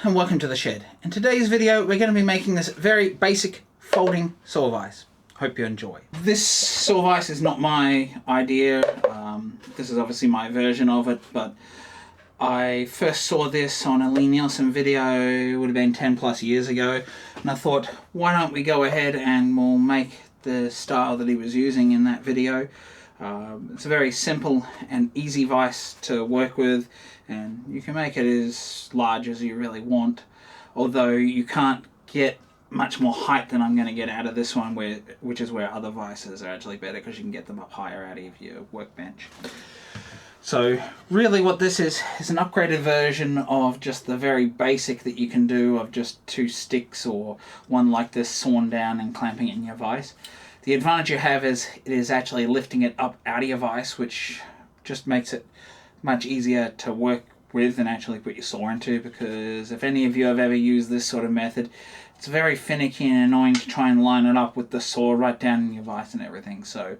and welcome to the shed. In today's video we're going to be making this very basic folding saw vise. Hope you enjoy. This saw vise is not my idea, this is obviously my version of it, but I first saw this on a Lie-Nielsen video, it would have been 10 plus years ago, and I thought, why don't we go ahead and we'll make the style that he was using in that video. It's a very simple and easy vise to work with, and you can make it as large as you really want, although you can't get much more height than I'm going to get out of this one, which is where other vices are actually better because you can get them up higher out of your workbench. So really what this is an upgraded version of just the very basic that you can do of just 2 sticks or one like this sawn down and clamping it in your vise. The advantage you have is it is actually lifting it up out of your vise, which just makes it much easier to work with and actually put your saw into, because if any of you have ever used this sort of method, it's very finicky and annoying to try and line it up with the saw right down in your vise and everything. So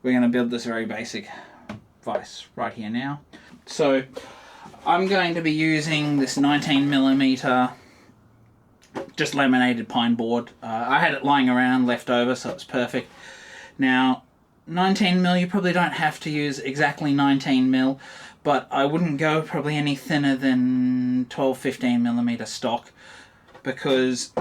we're going to build this very basic vise right here now. So I'm going to be using this 19mm just laminated pine board. I had it lying around left over, so it's perfect. Now 19mm, you probably don't have to use exactly 19mm, but I wouldn't go probably any thinner than 12-15mm stock, because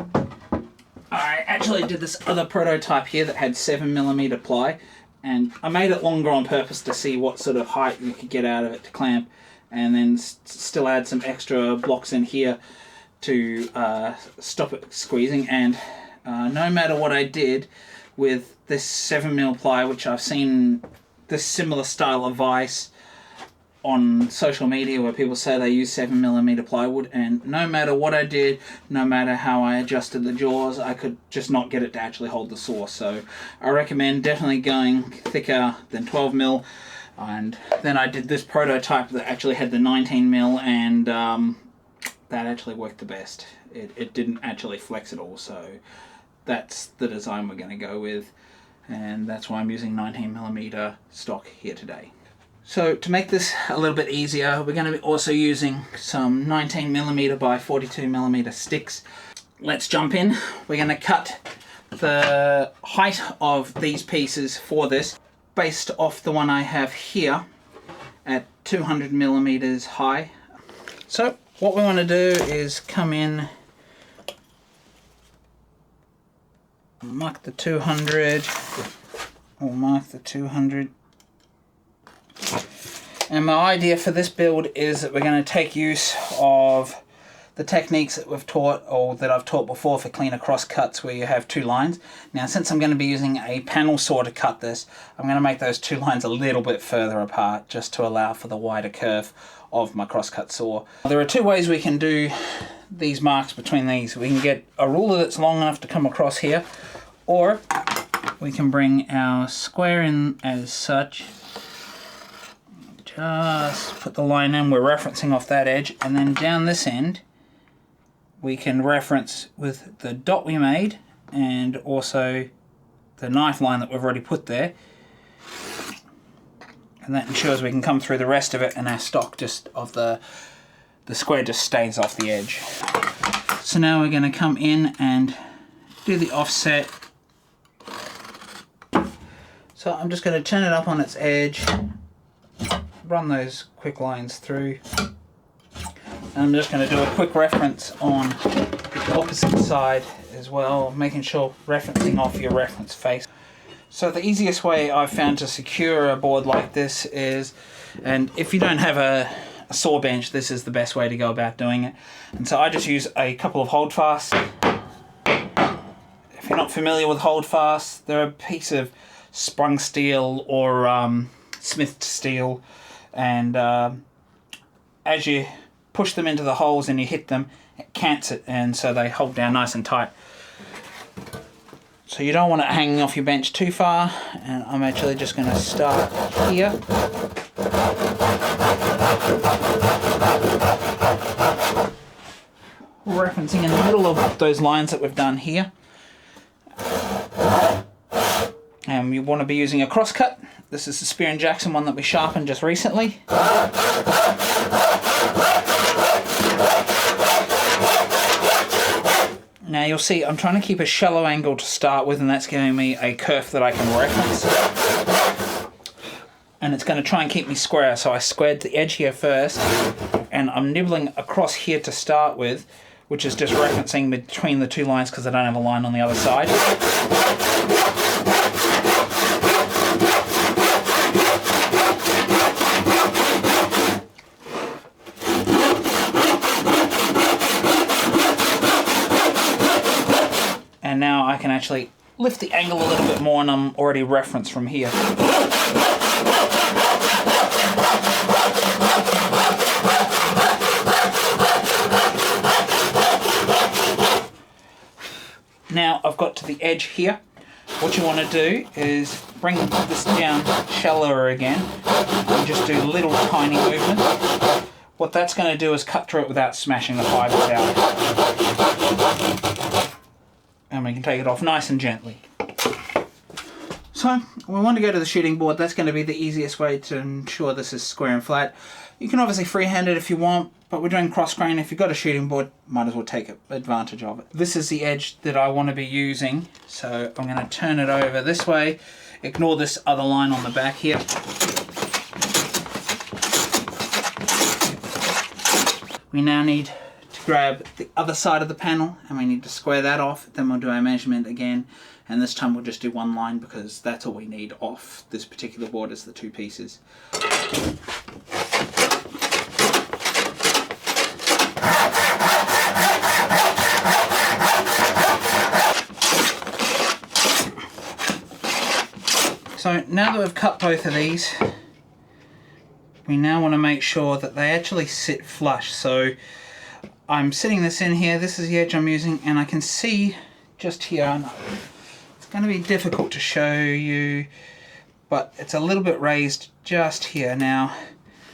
I actually did this other prototype here that had 7mm ply, and I made it longer on purpose to see what sort of height you could get out of it to clamp, and then still add some extra blocks in here to stop it squeezing. And no matter what I did with this 7mm ply, which I've seen this similar style of vise on social media where people say they use 7mm plywood, and no matter what I did, no matter how I adjusted the jaws, I could just not get it to actually hold the saw. So I recommend definitely going thicker than 12mm. And then I did this prototype that actually had the 19mm, and that actually worked the best. It didn't actually flex at all, so that's the design we're going to go with, and that's why I'm using 19mm stock here today. So to make this a little bit easier, we're going to be also using some 19mm by 42mm sticks. Let's jump in. We're going to cut the height of these pieces for this based off the one I have here at 200mm high. So what we want to do is come in, mark the 200, or mark the 200. And my idea for this build is that we're going to take use of the techniques that we've taught, or that I've taught before, for cleaner cross cuts where you have 2 lines. Now since I'm going to be using a panel saw to cut this, I'm going to make those 2 lines a little bit further apart just to allow for the wider curve of my crosscut saw. There are 2 ways we can do these marks between these. We can get a ruler that's long enough to come across here, or we can bring our square in as such. Just put the line in, we're referencing off that edge, and then down this end we can reference with the dot we made and also the knife line that we've already put there, and that ensures we can come through the rest of it and our stock just of the square just stays off the edge. So now we're going to come in and do the offset. So I'm just going to turn it up on its edge, run those quick lines through, and I'm just going to do a quick reference on the opposite side as well, making sure referencing off your reference face. So the easiest way I've found to secure a board like this is, and if you don't have a saw bench, this is the best way to go about doing it. And so I just use a couple of holdfasts. If you're not familiar with holdfasts, they're a piece of sprung steel or smithed steel, and as you push them into the holes and you hit them, it cants it, and so they hold down nice and tight. So you don't want it hanging off your bench too far, and I'm actually just going to start here. Referencing in the middle of those lines that we've done here. And you want to be using a crosscut. This is the Spear & Jackson one that we sharpened just recently. Now you'll see I'm trying to keep a shallow angle to start with, and that's giving me a kerf that I can reference. And it's going to try and keep me square, so I squared the edge here first, and I'm nibbling across here to start with, which is just referencing between the two lines because I don't have a line on the other side. And now I can actually lift the angle a little bit more, and I'm already referenced from here. Now I've got to the edge here. What you want to do is bring this down shallower again and just do little tiny movements. What that's going to do is cut through it without smashing the fibers out. And we can take it off nice and gently. So we want to go to the shooting board. That's going to be the easiest way to ensure this is square and flat. You can obviously freehand it if you want, but we're doing cross grain. If you've got a shooting board, might as well take advantage of it. This is the edge that I want to be using, so I'm going to turn it over this way. Ignore this other line on the back here. We now need to grab the other side of the panel, and we need to square that off. Then we'll do our measurement again, and this time we'll just do one line because that's all we need off this particular board is the two pieces. So now that we've cut both of these, we now want to make sure that they actually sit flush. So I'm sitting this in here, this is the edge I'm using, and I can see just here, it's going to be difficult to show you, but it's a little bit raised just here. Now,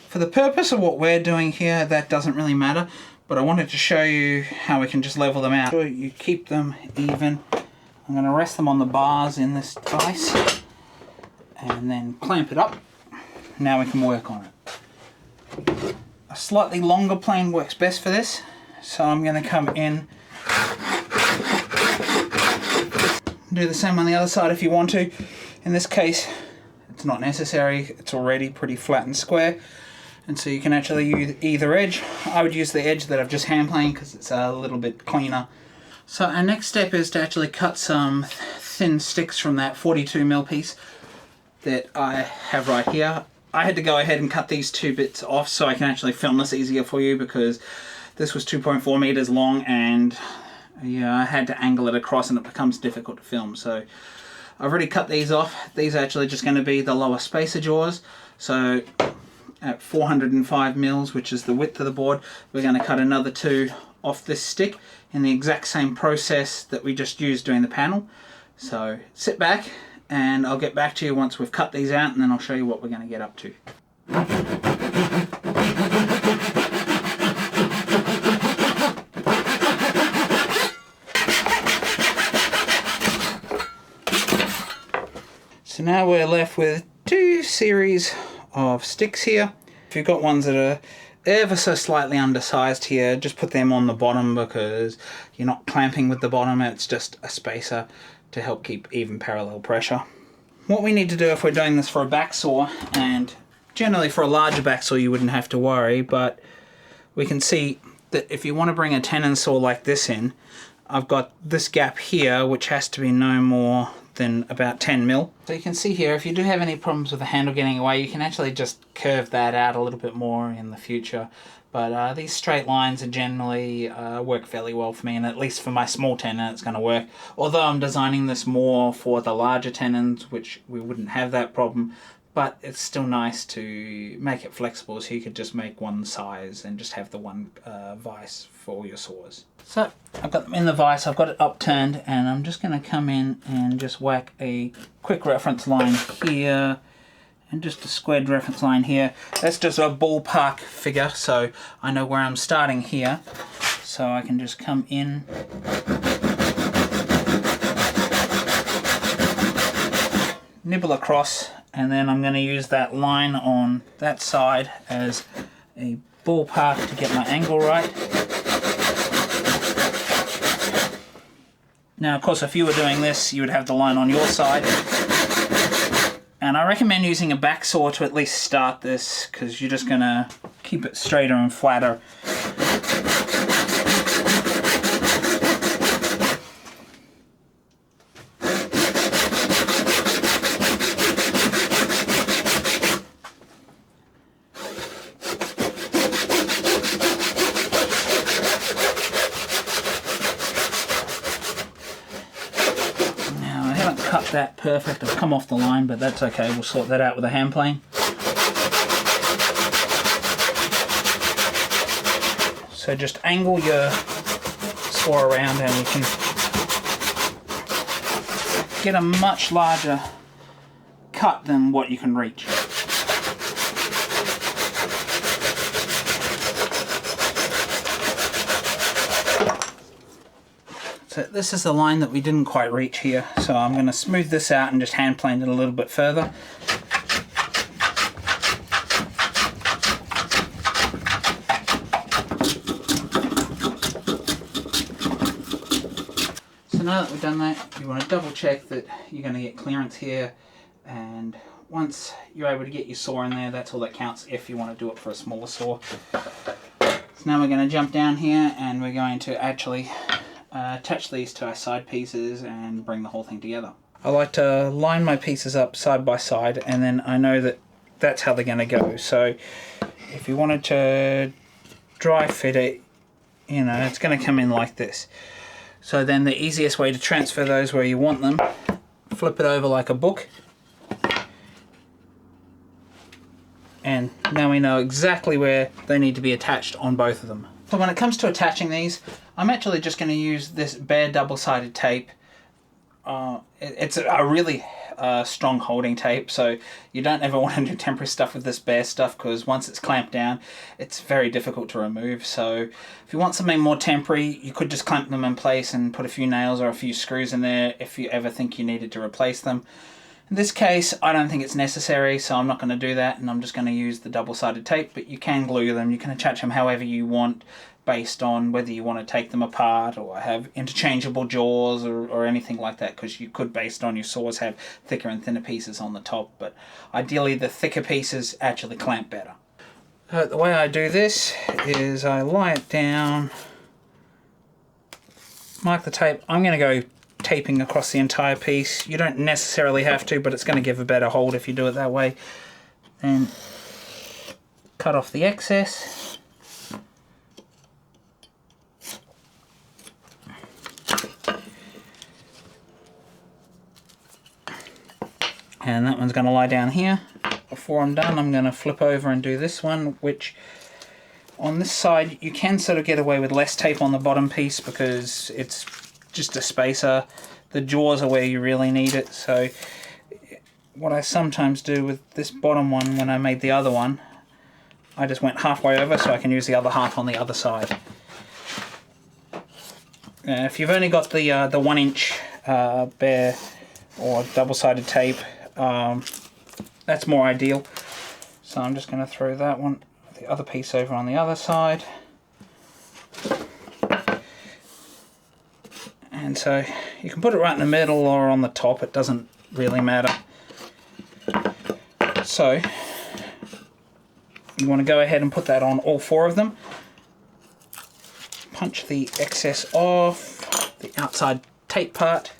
for the purpose of what we're doing here, that doesn't really matter, but I wanted to show you how we can just level them out. So you keep them even. I'm going to rest them on the bars in this vise, and then clamp it up. Now we can work on it. A slightly longer plane works best for this, so I'm going to come in, do the same on the other side if you want to. In this case, it's not necessary, it's already pretty flat and square, and so you can actually use either edge. I would use the edge that I've just hand planed because it's a little bit cleaner. So our next step is to actually cut some thin sticks from that 42mm piece that I have right here. I had to go ahead and cut these two bits off so I can actually film this easier for you because this was 2.4 meters long, and yeah, I had to angle it across and it becomes difficult to film. So I've already cut these off. These are actually just going to be the lower spacer jaws. So at 405 mils, which is the width of the board, we're going to cut another two off this stick in the exact same process that we just used doing the panel. So sit back and I'll get back to you once we've cut these out, and then I'll show you what we're going to get up to. So now we're left with two series of sticks here. If you've got ones that are ever so slightly undersized here, just put them on the bottom because you're not clamping with the bottom, it's just a spacer to help keep even parallel pressure. What we need to do if we're doing this for a back saw, and generally for a larger back saw you wouldn't have to worry, but we can see that if you want to bring a tenon saw like this in, I've got this gap here which has to be no more than about 10 mil. So you can see here, if you do have any problems with the handle getting away, you can actually just curve that out a little bit more in the future. But these straight lines are generally work fairly well for me, and at least for my small tenon it's going to work. Although I'm designing this more for the larger tenons, which we wouldn't have that problem, but it's still nice to make it flexible so you could just make one size and just have the one vise for all your saws. So I've got them in the vise, I've got it upturned, and I'm just going to come in and just whack a quick reference line here, and just a squared reference line here. That's just a ballpark figure, so I know where I'm starting here. So I can just come in, nibble across, and then I'm going to use that line on that side as a ballpark to get my angle right. Now, of course, if you were doing this, you would have the line on your side. And I recommend using a back saw to at least start this, because you're just going to keep it straighter and flatter. Cut that perfect. I've come off the line, but that's okay. We'll sort that out with a hand plane. So just angle your saw around and you can get a much larger cut than what you can reach. So this is the line that we didn't quite reach here, so I'm going to smooth this out and just hand plane it a little bit further. So now that we've done that, you want to double check that you're going to get clearance here, and once you're able to get your saw in there, that's all that counts if you want to do it for a smaller saw. So now we're going to jump down here and we're going to actually attach these to our side pieces and bring the whole thing together. I like to line my pieces up side by side, and then I know that that's how they're going to go. So if you wanted to dry fit it, you know, it's going to come in like this. So then the easiest way to transfer those where you want them, flip it over like a book, and now we know exactly where they need to be attached on both of them. So when it comes to attaching these, I'm actually just going to use this bare double-sided tape. It's a really strong holding tape, so you don't ever want to do temporary stuff with this bare stuff, because once it's clamped down, it's very difficult to remove. So if you want something more temporary, you could just clamp them in place and put a few nails or a few screws in there if you ever think you needed to replace them. In this case, I don't think it's necessary, so I'm not going to do that, and I'm just going to use the double-sided tape, but you can glue them, you can attach them however you want, based on whether you want to take them apart or have interchangeable jaws or anything like that, because you could, based on your saws, have thicker and thinner pieces on the top, but ideally the thicker pieces actually clamp better. The way I do this is I lie it down, mark the tape. I'm going to go taping across the entire piece. You don't necessarily have to, but it's going to give a better hold if you do it that way. Then cut off the excess. And that one's going to lie down here. Before I'm done, I'm going to flip over and do this one, which on this side you can sort of get away with less tape on the bottom piece because it's just a spacer. The jaws are where you really need it. So what I sometimes do with this bottom one, when I made the other one, I just went halfway over so I can use the other half on the other side. If you've only got the 1 inch bare or double-sided tape, that's more ideal. So I'm just going to throw that one, the other piece, over on the other side. And so you can put it right in the middle or on the top, it doesn't really matter. So you want to go ahead and put that on all 4 of them. Punch the excess off, the outside tape part,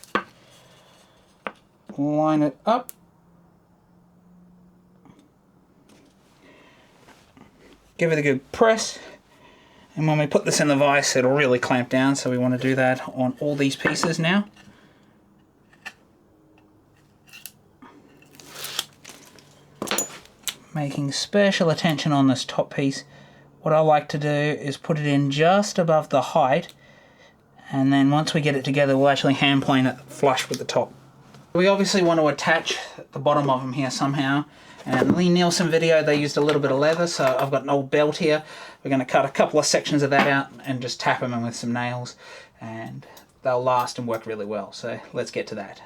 line it up, give it a good press, and when we put this in the vise it'll really clamp down, so we want to do that on all these pieces now. Making special attention on this top piece. What I like to do is put it in just above the height, and then once we get it together we'll actually hand plane it flush with the top. We obviously want to attach the bottom of them here somehow, and in the Lie-Nielsen video they used a little bit of leather, so I've got an old belt here. We're going to cut a couple of sections of that out and just tap them in with some nails, and they'll last and work really well. So let's get to that.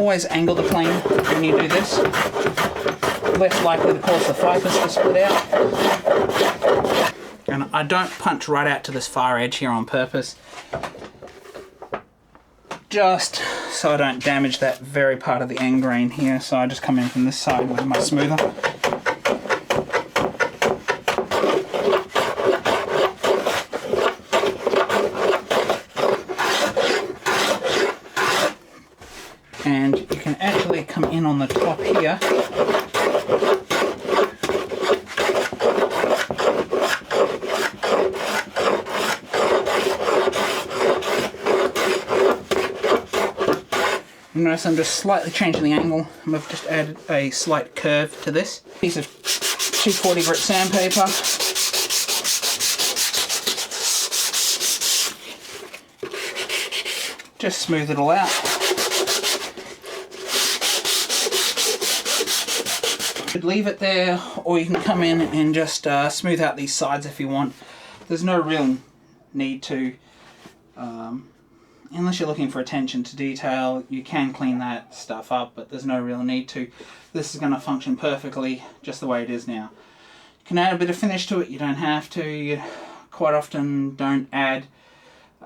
always angle the plane when you do this. Less likely to cause the fibers to split out. And I don't punch right out to this far edge here on purpose, just so I don't damage that very part of the end grain here. So I just come in from this side with my smoother. And you can actually come in on the top here. Notice I'm just slightly changing the angle, and I've just added a slight curve to this. Piece of 240 grit sandpaper. Just smooth it all out. You could leave it there, or you can come in and just smooth out these sides if you want. There's no real need to. Unless you're looking for attention to detail, you can clean that stuff up, but there's no real need to. This is going to function perfectly just the way it is now. You can add a bit of finish to it, you don't have to. You quite often don't add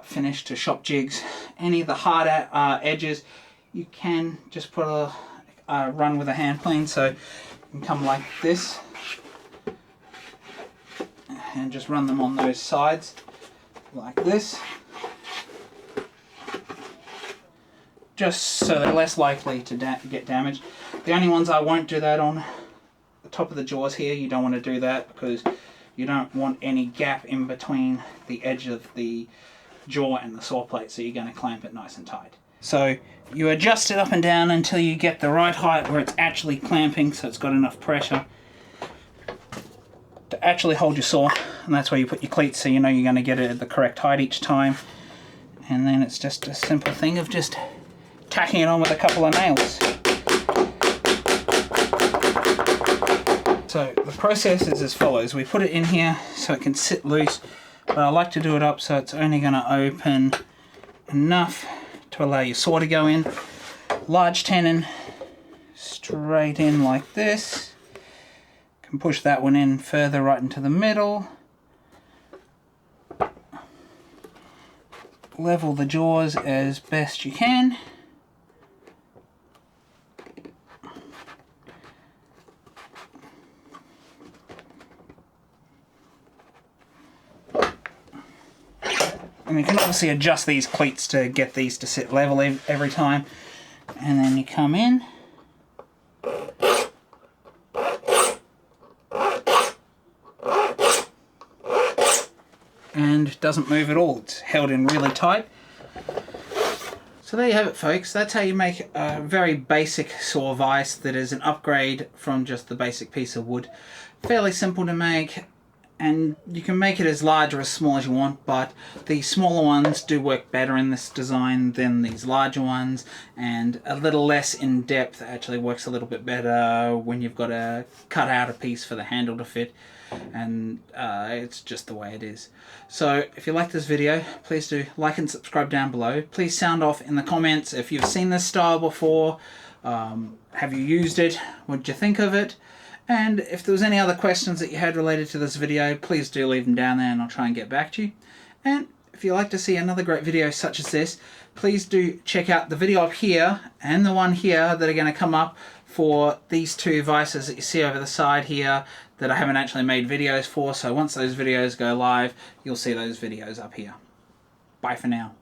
finish to shop jigs. Any of the hard edges, you can just put a run with a hand plane, so you can come like this and just run them on those sides like this. Just so they're less likely to get damaged. The only ones I won't do that on, the top of the jaws here, you don't want to do that because you don't want any gap in between the edge of the jaw and the saw plate, so you're going to clamp it nice and tight. So you adjust it up and down until you get the right height where it's actually clamping, so it's got enough pressure to actually hold your saw, and that's where you put your cleats so you know you're going to get it at the correct height each time. And then it's just a simple thing of just tacking it on with a couple of nails. So the process is as follows. We put it in here so it can sit loose, but I like to do it up so it's only going to open enough to allow your saw to go in. Large tenon straight in like this. Can push that one in further right into the middle. Level the jaws as best you can. And you can obviously adjust these cleats to get these to sit level every time. And then you come in. And it doesn't move at all. It's held in really tight. So there you have it, folks. That's how you make a very basic saw vise that is an upgrade from just the basic piece of wood. Fairly simple to make. And you can make it as large or as small as you want, but the smaller ones do work better in this design than these larger ones, and a little less in depth actually works a little bit better when you've got to cut out a piece for the handle to fit, and it's just the way it is. So if you like this video, please do like and subscribe down below. Please sound off in the comments if you've seen this style before. Have you used it? What did you think of it? And if there was any other questions that you had related to this video, please do leave them down there and I'll try and get back to you. And if you'd like to see another great video such as this, please do check out the video up here and the one here that are going to come up for these two vices that you see over the side here that I haven't actually made videos for. So once those videos go live, you'll see those videos up here. Bye for now.